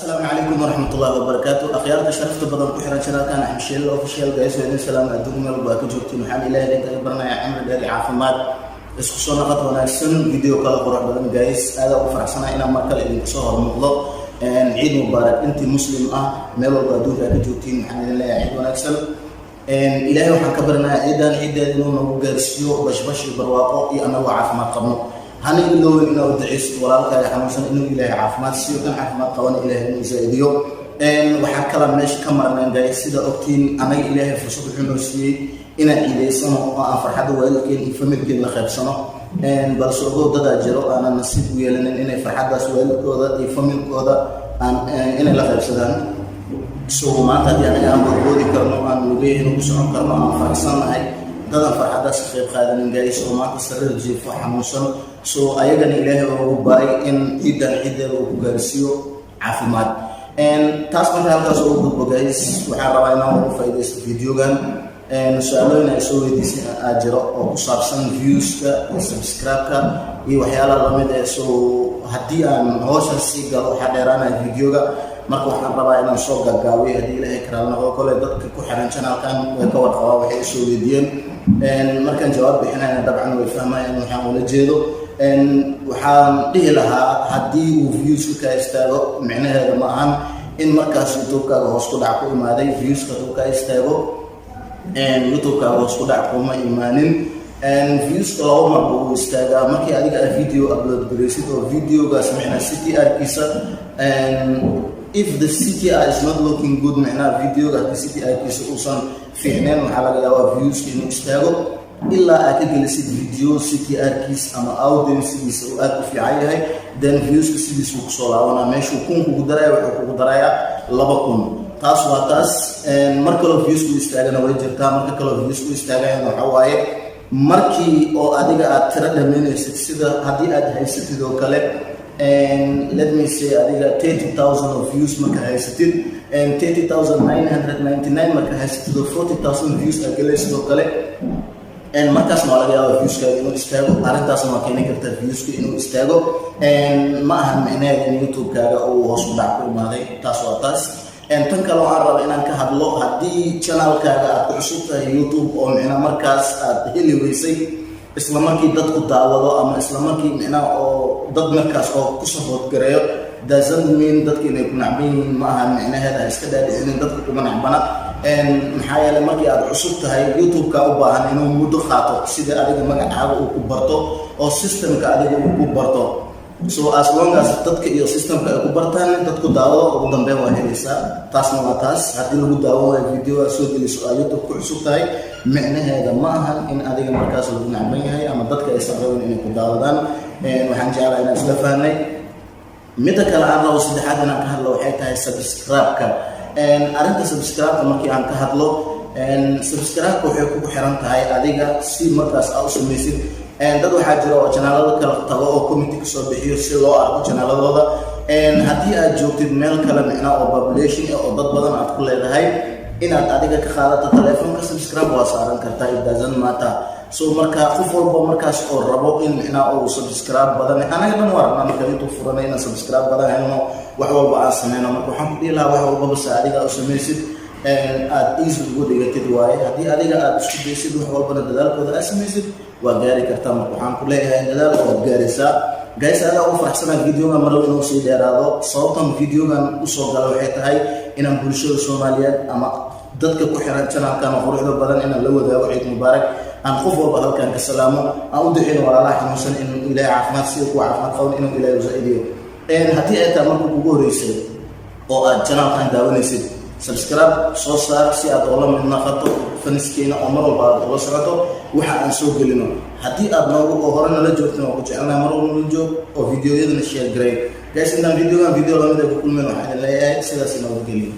السلام عليكم ورحمة الله وبركاته. أخيارك شرفت بدن كحرة شراكان حمشيل أوفيشال جايز وين السلام عليكم ورحمة جوتي محل إله لك برنا يا عمر داري عافمات اسخصونا قط وناسن فيديو كلا قرح بدن جايز هذا وفرح سنة إنا مركل إلين كسهر مغلق عيد مبارك أنت مسلم ميلو قادوك جوتي محل إله عيد وناسن إلهي وحن كبرنا عيدا إنه نوجرسيو بش برواقو أنا وعافمات قبنا هني لو إنه دعيس ولا كان حمسن إنه إلهي عافمات سيو كان عافمات قوان إلهي المزايديو وحكلا ماشي كمرنا جايز سيدا أكتين أنا إلهي في صبح النسي إن إلهي سنة فرحة والكين فملكين لخير سنة برسوله ضد جرو أنا نصيب ويلنا إن فرحة سوال كذا يفهمين كذا إن لخير سنة سو ما تدي أنا بقولي كرنا عن وجهه نقصان كرنا عن فرحنا هاي dadan farxadaas qayb qaadan gaayis oo maanta sarir jiifo xanuunsan soo ayagan ilaahay ugu baay in ciidan uu ku gaarsiiyo caafimaad taas marka halkaas ugu gudbo gaayis waxaan rabaa inaan ugu faa'iideysto videogan su'aalo inay soo weydiisan jiro oo ku saabsan views-ka iyo subscribe-ka iyo waxyaalaha la mid ah soo haddii aan hawshan si galo waxa dheeraanay videoga marka waxaan rabaa inaan soo gaagaabiyo haddii ilaahay karaal noqdo kale dadka ku xiran channelkan way ka warqabaa waxay soo weydiiyeen markaan jawaab bixinayna dabcan way fahmayaan waxaan ula jeedo waxaan dhihi lahaa haddii uu views ka istaago micnaheedu ma ahan in markaas youtube-kaaga hoos ku dhac ku imaaday views-ka ka istaago youtube-kaaga hoos ku dhac kuma imaanin views-ka laba mar buu istaagaa markii adiga video upload garaysid oo videogaas micna CTR-kiisa if the CTR is not looking good معناه فيديو قاعد CTR كيس أوصل في عنان وحلا جوا views كأنه يستاهل إلا أكيد جلسيد فيديو CTR كيس أما audience بيسوي في عيها then views كيس بيسوق صلاة وأنا ماشي وكون كقدرايا لبكون تاس وتاس مركلو views بيستاهل أنا وجه كام مركلو views بيستاهل أنا حواي مركي أو أديك أترى من السيدة هذه أدها السيدة وكله and let me say I got 30,000 of views marka haysatid and 30,999 marka haysatid 40,000 views agale sidoo kale and markaas ma laga yaabo views ka inuu istaago arintaas ma keenay kartaa views ka inuu istaago and ma ahan macnaheedu in YouTube kaaga uu hoos u dhac ku imaaday taas waa taas and tan kale waxaan rabaa inaan ka hadlo haddii channel kaaga aad ku cusub tahay YouTube oo macna markaas aad heli weysay isla markii dadku daawado ama isla markii macnaha oo dad markaas oo ku support gareeyo doesn't mean dadku inay ku nacbeen ma aha macnaheeda iska dhaadhicin dadku kuma nacbana maxaa yeelay markii aad cusub tahay YouTube-ka u baahan inuu muddo qaato sida adiga magacaaga uu ku barto oo system-ka adiga uu ku barto so as long as dadka iyo system-ka ay ku bartaan dadku daawado ugu dambeyn waa helaysaa taasna waa taas haddii lagu daawado video soo geliso YouTube ku cusub tahay micnaheeda ma ahan in adiga markaas lagu nacban yahay ama dadka ay sabreen inay ku daawadaan waxaan jeclahay inaan isla fahnay midda kale aan rabo saddexaad inaan ka hadlo waxay tahay subscribe-ka arinta subscribe-ka markii aan ka hadlo subscribe-ka waxay ku xiran tahay adiga si markaas aad u samaysid dad waxaa jira oo channelada kala tago oo community ka soo bixiyo si loo arko channeladooda haddii aad joogtid meel kale micna oo population oo dad badan aad ku leedahay inaad adiga ka qaadato telefoonka subscribe waa saaran kartaa it doesn't matter so marka qof walba markaas oo rabo in micna oo subscribe badan anaga dhan warna marka intuu furanay inaan subscribe badan helno wax walba aan sameeyno marka waxaan ku dhihi lahaa wax walba bas adiga u samaysid aad easy ugu dhigatid waaye haddii adiga aad isku daysid wax walbana dadaalkooda aad samaysid waa gaari kartaa marka waxaan ku leeyahay dadaal waad gaaraysaa guys aad ugu faraxsanahay videogan mar inuu sii dheeraado sababtan videogan u soo galay waxay tahay inaan bulshada Soomaaliyeed ama dadka ku xiran channelkan quruxda badan inaan la wadaago ciid mubaarak aan qof walba halkan ka salaamo aan u duceeyo walaalaha xanuunsan in Ilaahay caafimaad siiyo ku caafimaad qabo inuu Ilaahay u zaa'idiyo haddii ay tahay markuu ugu horeysay oo aad channelkan daawanaysid subscribe soo saar si aad ula mid noqoto faniskeena oo mar walba aad ula socoto waxa aan soo gelino haddii aad noogu hore nala joogto oo ku jecelnahay mar walba nala joog oo videoyadana share gareey guys intaan video lamid ah ku kulmeen waxaan leeyahay sidaas inoo geliyo